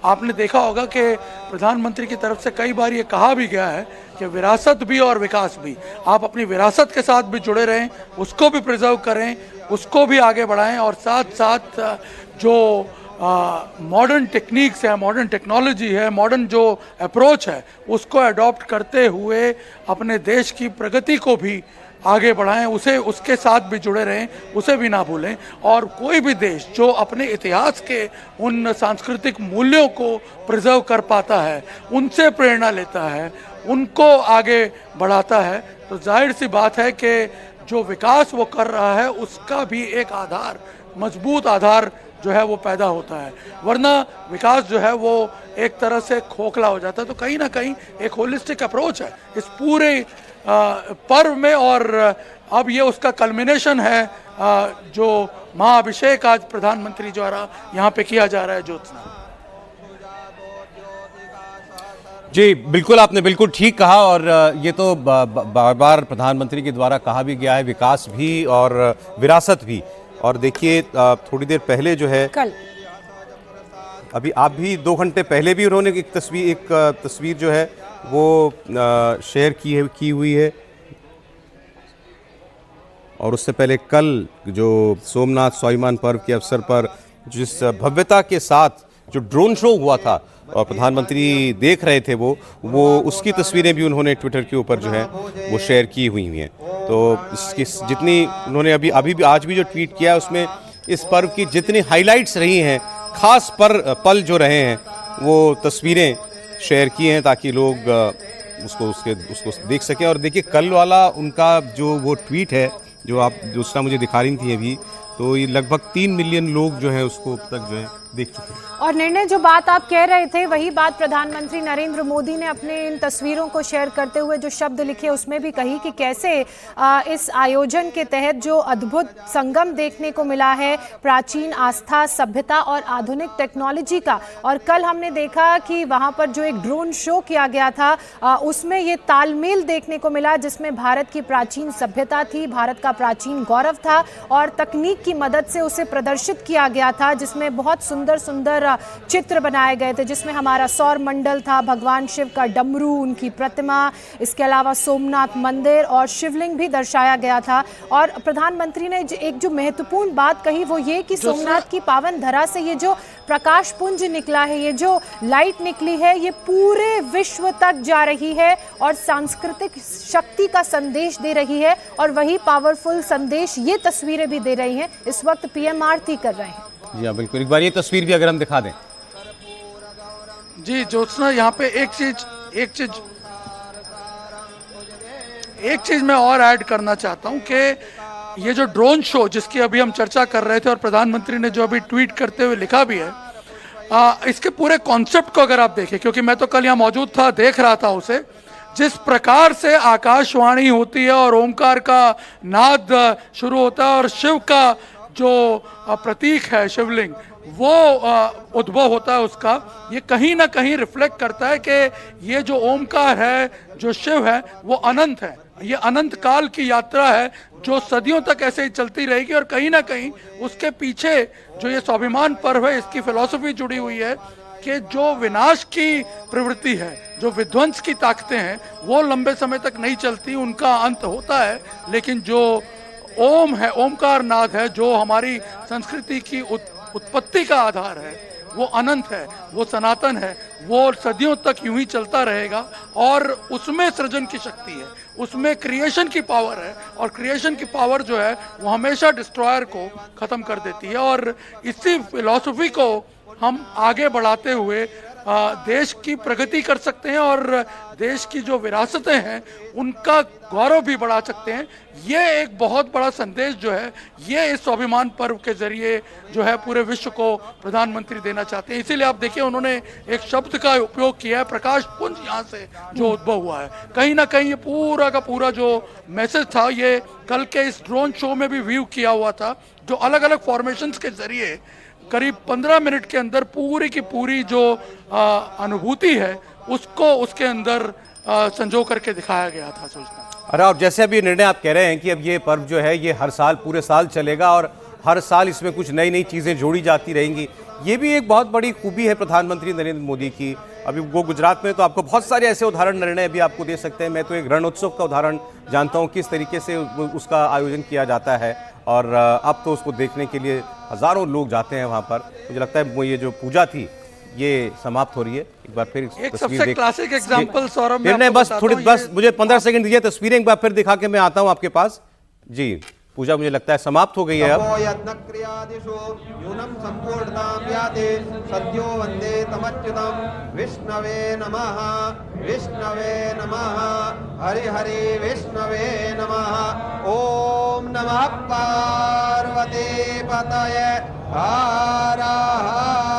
आपने देखा होगा कि प्रधानमंत्री की तरफ से कई बार ये कहा भी गया है कि विरासत भी और विकास भी, आप अपनी विरासत के साथ भी जुड़े रहें, उसको भी प्रिजर्व करें, उसको भी आगे बढ़ाएं और साथ साथ जो मॉडर्न टेक्निक्स है, मॉडर्न टेक्नोलॉजी है, मॉडर्न जो अप्रोच है उसको अडॉप्ट करते हुए अपने देश की प्रगति को भी आगे बढ़ाएं, उसे उसके साथ भी जुड़े रहें, उसे भी ना भूलें। और कोई भी देश जो अपने इतिहास के उन सांस्कृतिक मूल्यों को प्रिजर्व कर पाता है, उनसे प्रेरणा लेता है, उनको आगे बढ़ाता है, तो जाहिर सी बात है कि जो विकास वो कर रहा है उसका भी एक आधार, मजबूत आधार जो है वो पैदा होता है। वरना विकास जो है वो एक तरह से खोखला हो जाता है। तो कहीं ना कहीं एक होलिस्टिक अप्रोच है इस पूरे पर्व में, और अब ये उसका कल्मिनेशन है जो महाअभिषेक आज प्रधानमंत्री द्वारा यहाँ पे किया जा रहा है। ज्योत्सना जी बिल्कुल, आपने बिल्कुल ठीक कहा, और ये तो बार बार प्रधानमंत्री के द्वारा कहा भी गया है, विकास भी और विरासत भी। और देखिए थोड़ी देर पहले जो है, कल अभी आप भी 2 घंटे पहले भी उन्होंने एक तस्वीर जो है वो शेयर की हुई है, और उससे पहले कल जो सोमनाथ स्वाभिमान पर्व के अवसर पर जिस भव्यता के साथ जो ड्रोन शो हुआ था और प्रधानमंत्री देख रहे थे वो उसकी तस्वीरें भी उन्होंने ट्विटर के ऊपर जो है वो शेयर की हुई हैं। तो इसकी जितनी उन्होंने अभी भी आज भी जो ट्वीट किया उसमें इस पर्व की जितनी हाइलाइट्स रही हैं, खास पल जो रहे हैं, वो तस्वीरें शेयर की हैं ताकि लोग उसको देख सकें। और देखिए कल वाला उनका जो वो ट्वीट है जो आप दूसरा मुझे दिखा रही थी अभी, तो ये लगभग 3 मिलियन लोग जो हैं उसको अब तक जो है देख चुके हैं। और निर्णय जो बात आप कह रहे थे वही बात प्रधानमंत्री नरेंद्र मोदी ने अपने इन तस्वीरों को शेयर करते हुए जो शब्द लिखे उसमें भी कही कि कैसे इस आयोजन के तहत जो अद्भुत संगम देखने को मिला है, प्राचीन आस्था, सभ्यता और आधुनिक टेक्नोलॉजी का। और कल हमने देखा कि वहां पर जो एक ड्रोन शो किया गया था उसमें ये तालमेल देखने को मिला जिसमें भारत की प्राचीन सभ्यता थी, भारत का प्राचीन गौरव था और तकनीक की मदद से उसे प्रदर्शित किया गया था, जिसमें बहुत सुंदर सुंदर चित्र बनाए गए थे, जिसमें हमारा सौर मंडल था, भगवान शिव का डमरू, उनकी प्रतिमा, इसके अलावा सोमनाथ मंदिर और शिवलिंग भी दर्शाया गया था। और प्रधानमंत्री ने एक जो महत्वपूर्ण बात कही वो ये कि सोमनाथ की पावन धरा से ये जो प्रकाश पुंज निकला है, ये जो लाइट निकली है, ये पूरे विश्व तक जा रही है और सांस्कृतिक शक्ति का संदेश दे रही है। और वही पावरफुल संदेश ये तस्वीरें भी दे रही हैं। इस वक्त पीएम आरती कर रहे हैं। जी हाँ बिल्कुल, एक बार ये तस्वीर भी अगर हम दिखा दें। जी ज्योत्सना, यहाँ पे एक चीज मैं और ऐड करना चाहता हूँ कि ये जो ड्रोन शो जिसकी अभी हम चर्चा कर रहे थे और प्रधानमंत्री ने जो अभी ट्वीट करते हुए लिखा भी है, इसके पूरे कॉन्सेप्ट को अगर आप देखें, क्योंकि मैं तो कल यहाँ मौजूद था, देख रहा था उसे, जिस प्रकार से आकाशवाणी होती है और ओमकार का नाद शुरू होता है और शिव का जो प्रतीक है शिवलिंग वो उद्भव होता है उसका, ये कहीं ना कहीं रिफ्लेक्ट करता है कि ये जो ओमकार है, जो शिव है, वो अनंत है। ये अनंत काल की यात्रा है जो सदियों तक ऐसे ही चलती रहेगी। और कहीं ना कहीं उसके पीछे जो ये स्वाभिमान पर्व है, इसकी फिलॉसफी जुड़ी हुई है कि जो विनाश की प्रवृत्ति है, जो विध्वंस की ताकतें हैं, वो लंबे समय तक नहीं चलती, उनका अंत होता है। लेकिन जो ओम है, ओमकार नाद है, जो हमारी संस्कृति की उत्पत्ति का आधार है, वो अनंत है, वो सनातन है, वो सदियों तक यूं ही चलता रहेगा। और उसमें सृजन की शक्ति है, उसमें क्रिएशन की पावर है, और क्रिएशन की पावर जो है वो हमेशा डिस्ट्रॉयर को खत्म कर देती है। और इसी फिलॉसफी को हम आगे बढ़ाते हुए देश की प्रगति कर सकते हैं और देश की जो विरासतें हैं उनका गौरव भी बढ़ा सकते हैं। ये एक बहुत बड़ा संदेश जो है ये इस स्वाभिमान पर्व के जरिए जो है पूरे विश्व को प्रधानमंत्री देना चाहते हैं। इसीलिए आप देखिए उन्होंने एक शब्द का उपयोग किया है, प्रकाश पुंज, यहाँ से जो उद्भव हुआ है। कहीं ना कहीं ये पूरा का पूरा जो मैसेज था ये कल के इस ड्रोन शो में भी व्यू किया हुआ था, जो अलग अलग फॉर्मेशंस के जरिए करीब 15 मिनट के अंदर पूरी की पूरी जो अनुभूति है उसको उसके अंदर संजो करके दिखाया गया था। सोचना अरे, और जैसे अभी निर्णय आप कह रहे हैं कि अब ये पर्व जो है ये हर साल पूरे साल चलेगा और हर साल इसमें कुछ नई नई चीज़ें जोड़ी जाती रहेंगी, ये भी एक बहुत बड़ी खूबी है प्रधानमंत्री नरेंद्र मोदी की। अभी वो गुजरात में तो आपको बहुत सारे ऐसे उदाहरण निर्णय भी आपको दे सकते हैं। मैं तो एक रणोत्सव का उदाहरण जानता हूँ किस तरीके से उसका आयोजन किया जाता है, और अब तो उसको देखने के लिए हजारों लोग जाते हैं वहाँ पर। मुझे लगता है वो ये जो पूजा थी ये समाप्त हो रही है। एक बार फिर एक सबसे क्लासिक एग्जांपल सौरभ फिर नहीं, बस थोड़ी बस मुझे 15 सेकंड दीजिए, तस्वीरें एक बार फिर दिखा के मैं आता हूँ आपके पास। जी, पूजा मुझे लगता है समाप्त हो गई है अब। सद्यो वंदे तमच्युतम विष्णवे नमः हरि हरि विष्णवे नमः। ओम नमः पार्वती पतये हर हर